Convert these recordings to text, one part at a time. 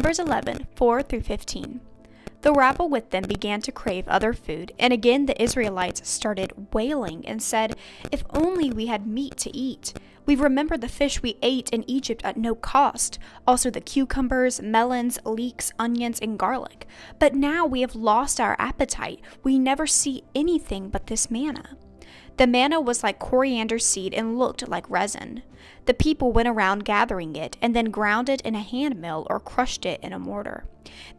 Numbers 11, 4 through 15. The rabble with them began to crave other food, and again the Israelites started wailing and said, "If only we had meat to eat. We remember the fish we ate in Egypt at no cost, also the cucumbers, melons, leeks, onions, and garlic. But now we have lost our appetite. We never see anything but this manna." The manna was like coriander seed and looked like resin. The people went around gathering it and then ground it in a hand mill or crushed it in a mortar.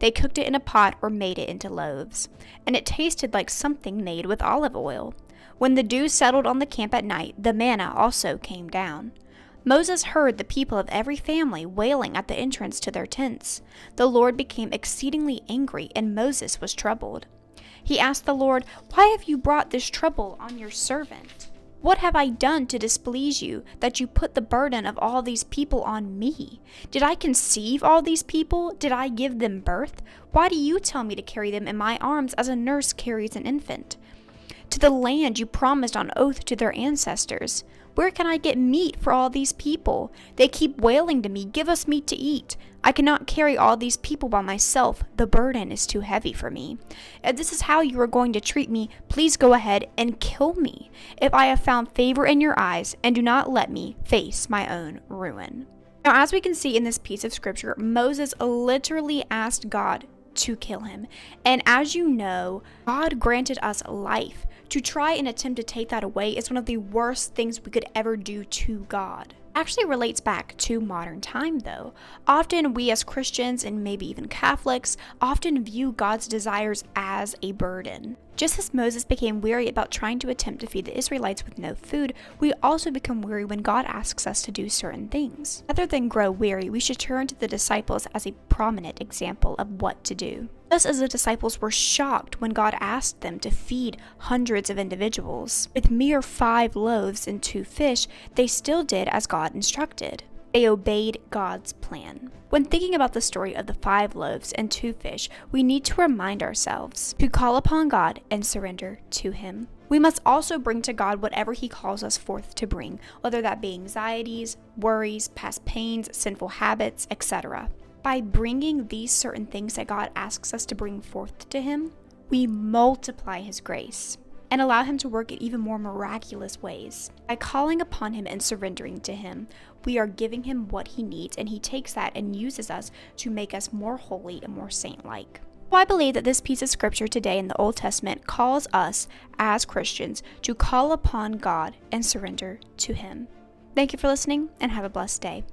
They cooked it in a pot or made it into loaves, and it tasted like something made with olive oil. When the dew settled on the camp at night, the manna also came down. Moses heard the people of every family wailing at the entrance to their tents. The Lord became exceedingly angry, and Moses was troubled. He asked the Lord, "Why have you brought this trouble on your servant? What have I done to displease you, that you put the burden of all these people on me? Did I conceive all these people? Did I give them birth? Why do you tell me to carry them in my arms as a nurse carries an infant? To the land you promised on oath to their ancestors. Where can I get meat for all these people? They keep wailing to me, 'Give us meat to eat.' I cannot carry all these people by myself. The burden is too heavy for me. If this is how you are going to treat me, please go ahead and kill me, if I have found favor in your eyes, and do not let me face my own ruin." Now, as we can see in this piece of scripture, Moses literally asked God to kill him. And as you know, God granted us life. To try and attempt to take that away is one of the worst things we could ever do to God. Actually relates back to modern time though. Often we as Christians, and maybe even Catholics, often view God's desires as a burden. Just as Moses became weary about trying to attempt to feed the Israelites with no food, we also become weary when God asks us to do certain things. Rather than grow weary, we should turn to the disciples as a prominent example of what to do. Just as the disciples were shocked when God asked them to feed hundreds of individuals. With mere 5 loaves and 2 fish, they still did as God instructed. They obeyed God's plan. When thinking about the story of the 5 loaves and 2 fish, we need to remind ourselves to call upon God and surrender to Him. We must also bring to God whatever He calls us forth to bring, whether that be anxieties, worries, past pains, sinful habits, etc. By bringing these certain things that God asks us to bring forth to Him, we multiply His grace and allow Him to work in even more miraculous ways. By calling upon Him and surrendering to Him, we are giving Him what He needs, and He takes that and uses us to make us more holy and more saint-like. So I believe that this piece of scripture today in the Old Testament calls us as Christians to call upon God and surrender to Him. Thank you for listening, and have a blessed day.